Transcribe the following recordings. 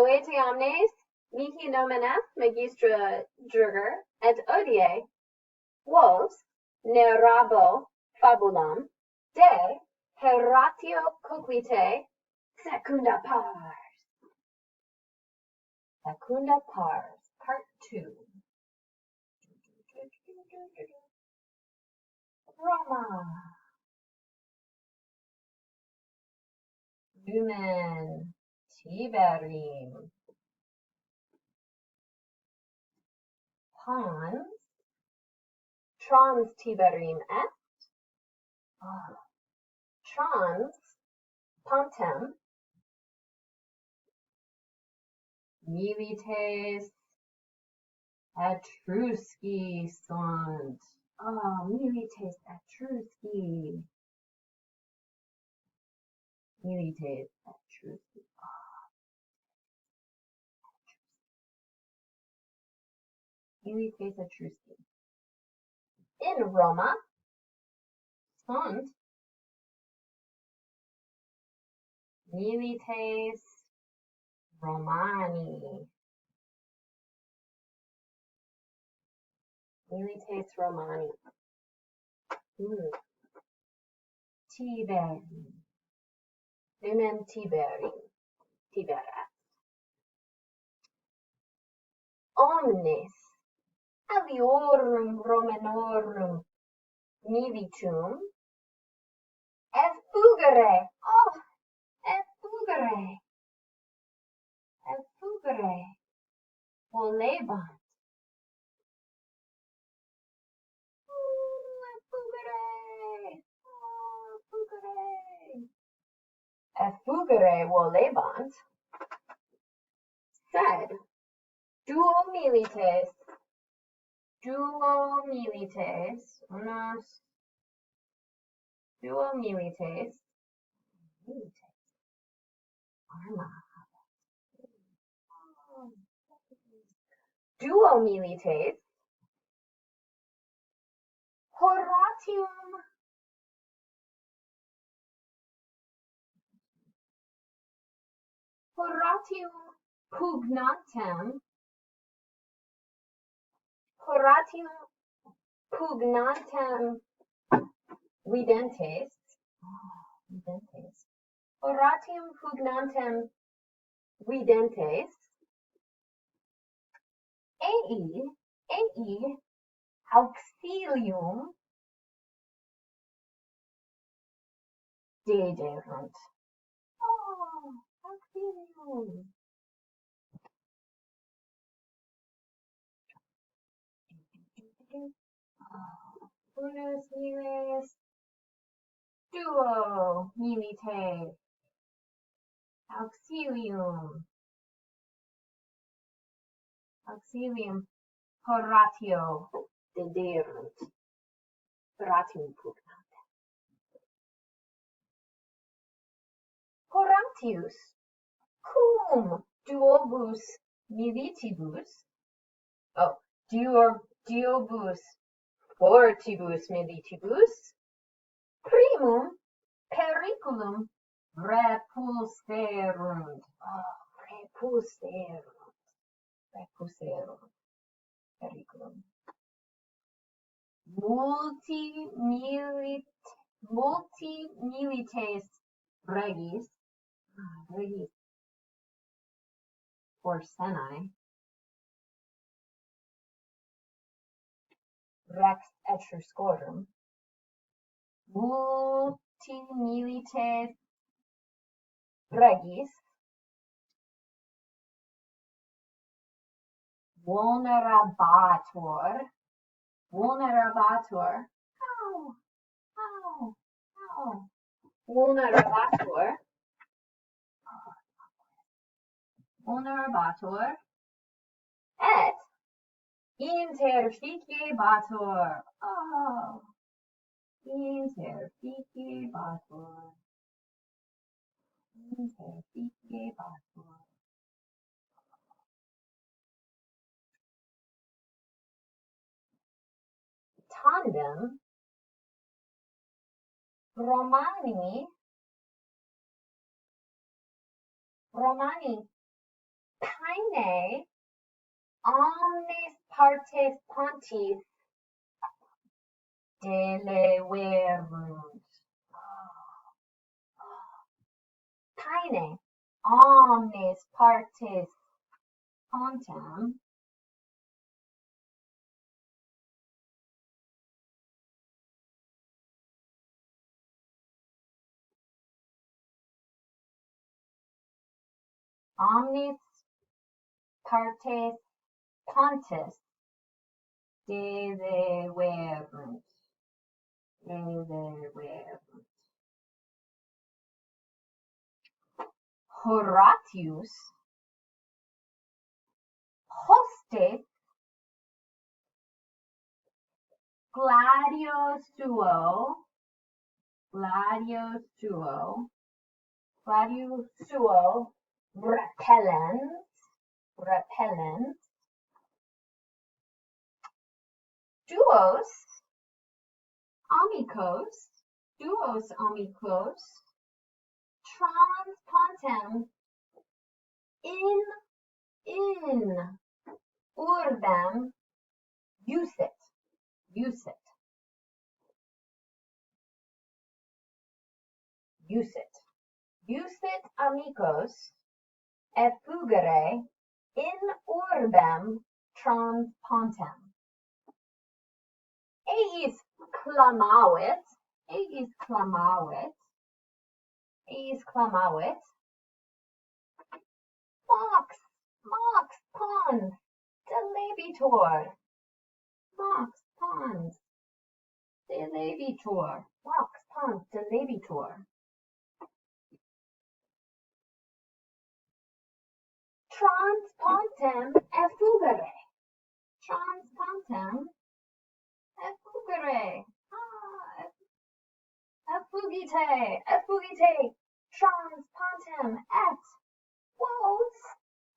Noete omnes, mihi nomenes magistra jurger, et odie, vos, narrabo fabulam, de Horatio Coclite, secunda pars. Secunda pars, part 2. Roma. Lumen Tiberim. Pons trans Tiberim est. Trans pontem milites Etrusci sunt. Milites Etrusci. Milites Etrusci. Milites Etrusci. In Roma sunt milites Romani. Milites Romani. Tiberi. Lumen Tiberi. Tibera. Omnes aliorum Romanorum militum effugere. Effugere. Volebant. Effugere volebant, sed duo milites, arma, duo milites, Horatium pugnantem videntes, Horatium pugnantem videntes, ei auxilium dederunt. Auxilium. Unus miles, duo milite, auxilium Horatio dederunt. Horatium pugnantem. Horatius cum duobus militibus, duobus fortibus militibus, primum periculum repulserunt. Repulserunt. Periculum. Multi milites regis, or senae, rex etruscorum, multi milites regis, vulnerabatur, vulnerabatur, et interficibatur, tandem Romani Paine omnes partes pontis deleverunt. Paine omnes partes pontem omnes partes pontis deleverunt. Horatius hostis gladio suo repellens duos amicos trans pontem in urbem usit amicos effugere in urbem trans pontem. Eis clamavit mox pons delebitur trans pontem effugere effugite trans pontem et vos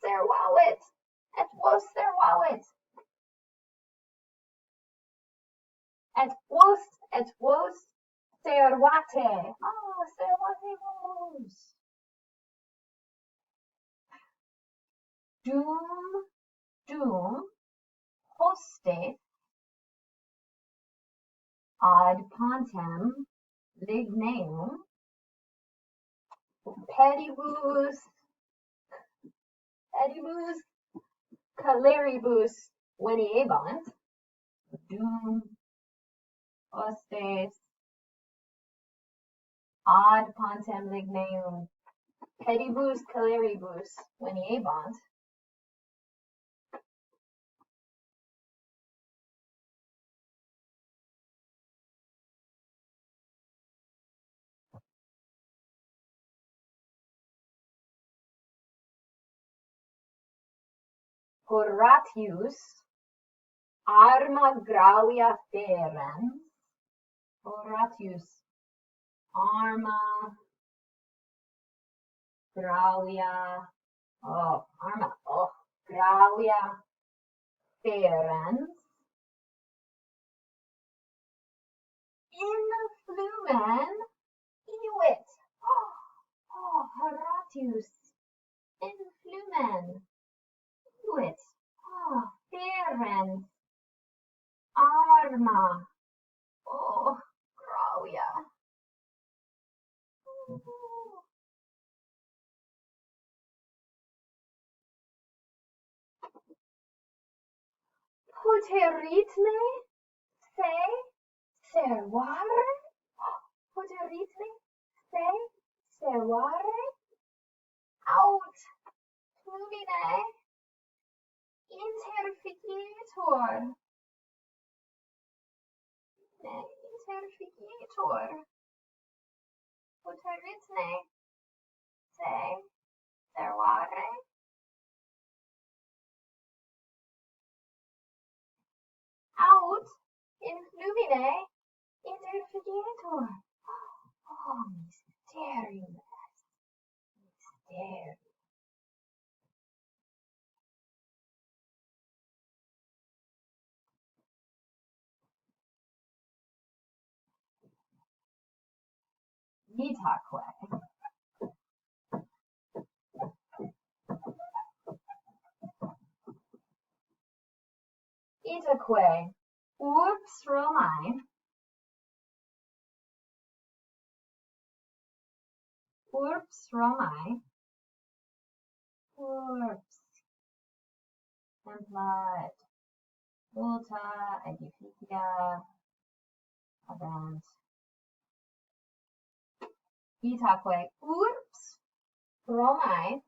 servavit et vos servavit servate vos dum hostis ad pontem ligneum pedibus caleribus veniebant dum hostes ad pontem ligneum pedibus caleribus veniebant Horatius arma gravia ferens gravia ferens in flumen iuit. Horatius in flumen iuit. Ferens arma gravia. Poteritne se servare aut flumine interficitur poteritne se servare aut in flumine interficitur. Mysterium. Itaque. itaque, urbs Romae, urbs Romae, urbs, templat, multa, edificia, habent, itaque, urbs Romae,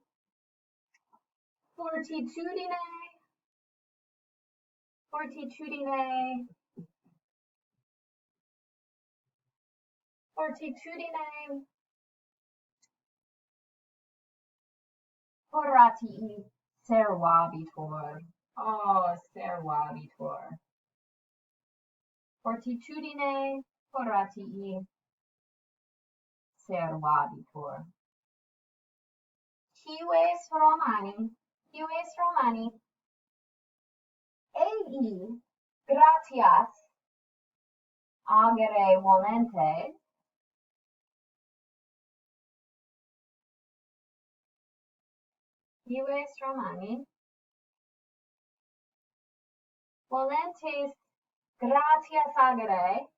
fortitudine, fortitudine, fortitudine, Horatii servabitur. Oh, servabitur. Fortitudine Horatii servabitur. Cives Romani, ei gratias agere volente, cives Romani, volentes gratias agere,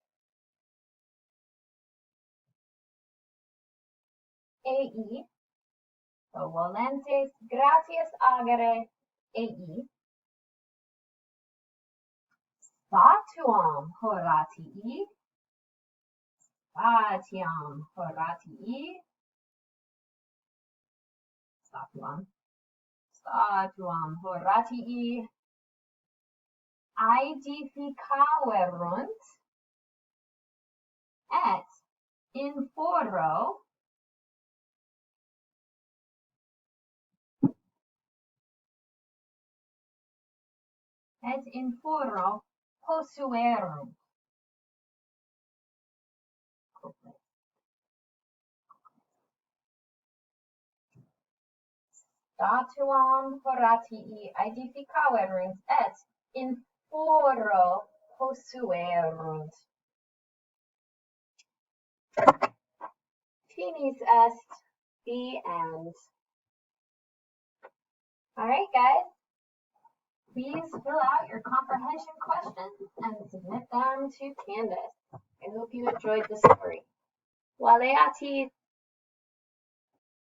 ei, so volentes gratias agere, ei, statuam Horatii, statiam Horatii, statuam Horatii, aedificaverunt, et in foro posuerunt. Statuam Horatii aedificaverunt, et in foro posuerunt. Finis est, the end. All right, guys. Please fill out your comprehension questions and submit them to Canvas. I hope you enjoyed the story. Waleati